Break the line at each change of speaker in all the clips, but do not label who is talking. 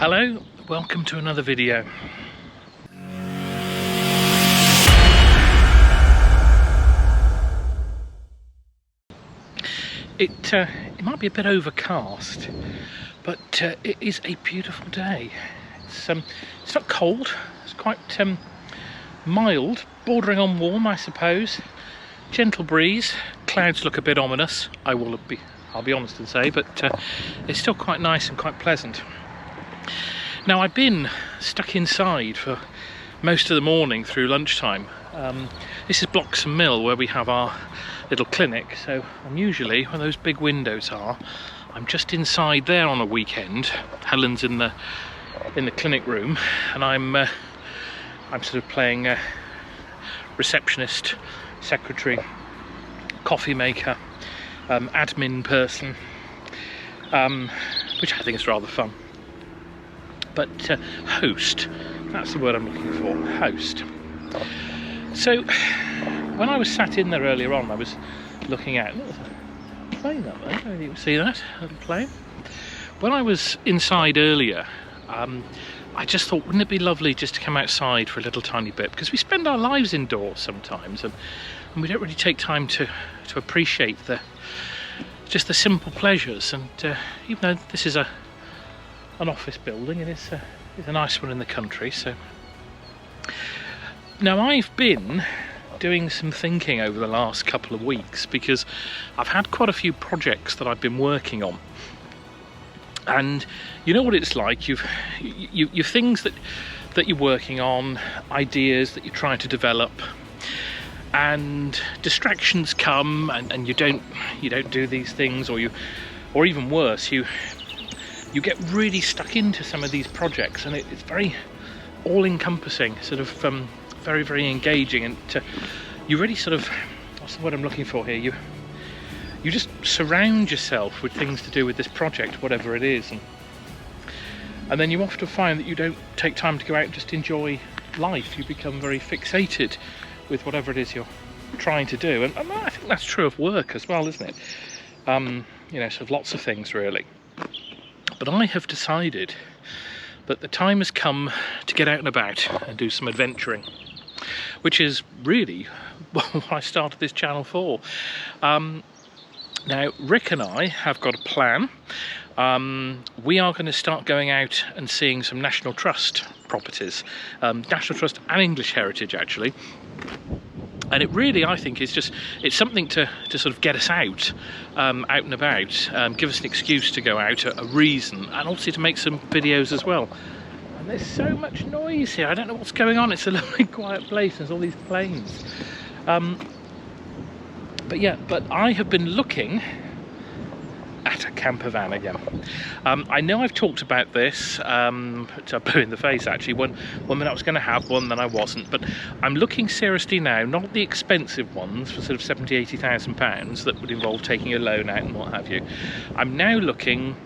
Hello, welcome to another video. It might be a bit overcast, but it is a beautiful day. It's not cold, it's quite mild, bordering on warm, I suppose. Gentle breeze, clouds look a bit ominous, I'll be honest and say, but it's still quite nice and quite pleasant. Now, I've been stuck inside for most of the morning through lunchtime. This is Bloxham Mill, where we have our little clinic, so I'm usually, where those big windows are, I'm just inside there on a weekend. Helen's in the clinic room, and I'm sort of playing receptionist, secretary, coffee maker, admin person, which I think is rather fun. But host, that's the word I'm looking for, host. So when I was sat in there earlier on, I was looking out, there's a plane up there, I don't know if you can see that, a little plane. When I was inside earlier, I just thought, wouldn't it be lovely just to come outside for a little tiny bit, because we spend our lives indoors sometimes, and we don't really take time to appreciate just the simple pleasures. And even though this is an office building, and it's a nice one in the country. So now I've been doing some thinking over the last couple of weeks, because I've had quite a few projects that I've been working on, and you know what it's like. You've things that you're working on, ideas that you're trying to develop, and distractions come, and you don't do these things, or even worse, you get really stuck into some of these projects, and it's very all-encompassing, sort of very, very engaging, and you really sort of, what's the word I'm looking for here, you just surround yourself with things to do with this project, whatever it is, and then you often find that you don't take time to go out and just enjoy life. You become very fixated with whatever it is you're trying to do, and I think that's true of work as well, isn't it? Sort of lots of things really. But I have decided that the time has come to get out and about and do some adventuring, which is really what I started this channel for. Now, Rick and I have got a plan. We are going to start going out and seeing some National Trust properties, National Trust and English Heritage actually. And it really, I think, it's something to sort of get us out and about, give us an excuse to go out, a reason, and obviously to make some videos as well. And there's so much noise here, I don't know what's going on. It's a lovely quiet place, there's all these planes. But I have been looking at a camper van again. I know I've talked about this, to blue in the face actually, one minute I was going to have one, then I wasn't, but I'm looking seriously now, not the expensive ones for sort of £70,000-80,000 that would involve taking a loan out and what have you. I'm now looking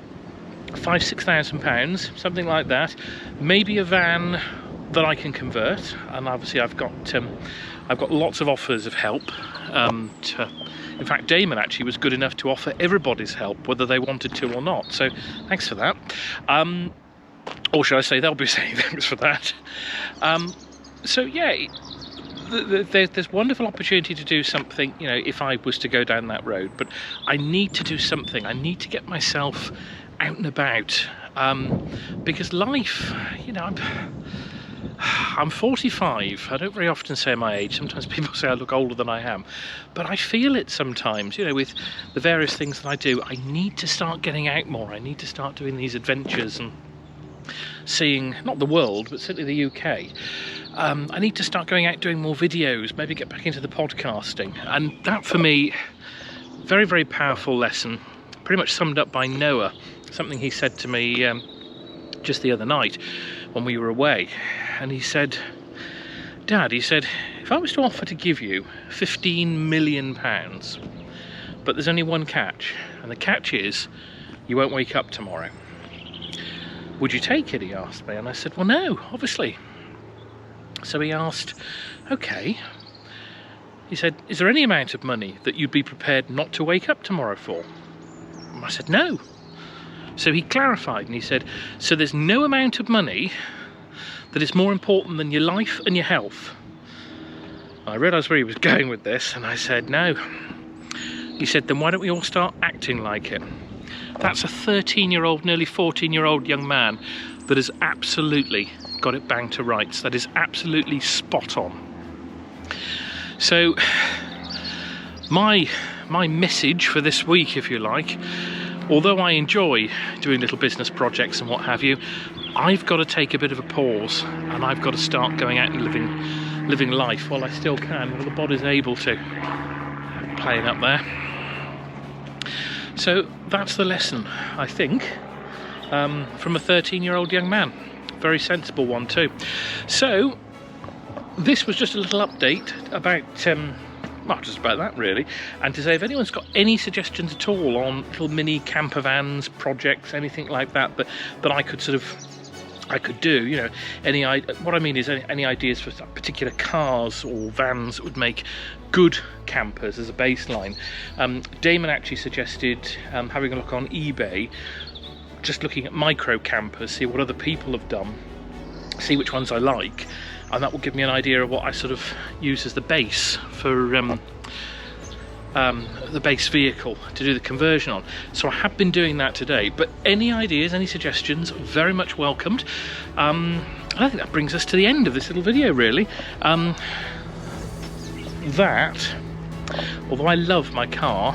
£5,000-6,000, something like that, maybe a van that I can convert, and obviously I've got lots of offers of help. In fact, Damon actually was good enough to offer everybody's help, whether they wanted to or not. So thanks for that. Or should I say, they'll be saying thanks for that. So yeah, there's wonderful opportunity to do something, if I was to go down that road. But I need to do something. I need to get myself out and about. Because life, I'm 45. I don't very often say my age. Sometimes people say I look older than I am, but I feel it sometimes, with the various things that I do. I need to start getting out more. I need to start doing these adventures and seeing, not the world, but certainly the UK. I need to start going out doing more videos, maybe get back into the podcasting. And that for me, very, very powerful lesson, pretty much summed up by Noah, something he said to me just the other night when we were away. And he said, Dad, he said, if I was to offer to give you £15 million, but there's only one catch, and the catch is you won't wake up tomorrow, would you take it? He asked me, and I said, well, no, obviously. So he asked, okay. He said, is there any amount of money that you'd be prepared not to wake up tomorrow for? And I said, no. So he clarified and he said, so there's no amount of money that is more important than your life and your health. I realised where he was going with this, and I said, no. He said, then why don't we all start acting like it? That's a 13-year-old, nearly 14-year-old young man that has absolutely got it bang to rights. That is absolutely spot on. So, my message for this week, if you like, although I enjoy doing little business projects and what have you, I've got to take a bit of a pause, and I've got to start going out and living life while I still can, while the body's able to. Playing up there. So that's the lesson, I think, from a 13-year-old young man. Very sensible one too. So this was just a little update about well, just about that really, and to say if anyone's got any suggestions at all on little mini camper vans, projects, anything like that that I could sort of do, you know, what I mean is any ideas for particular cars or vans that would make good campers as a baseline. Damon actually suggested having a look on eBay, just looking at micro campers, see what other people have done, see which ones I like, and that will give me an idea of what I sort of use as the base for the base vehicle to do the conversion on. So I have been doing that today, but any ideas, any suggestions, very much welcomed. I think that brings us to the end of this little video really. That, although I love my car,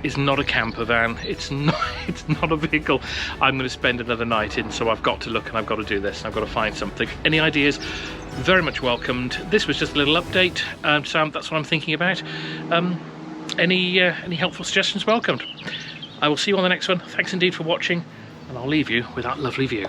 is not a camper van. It's not a vehicle I'm going to spend another night in, so I've got to look and I've got to do this and I've got to find something. Any ideas, very much welcomed. This was just a little update, so that's what I'm thinking about. Any helpful suggestions welcomed. I will see you on the next one. Thanks indeed for watching, and I'll leave you with that lovely view.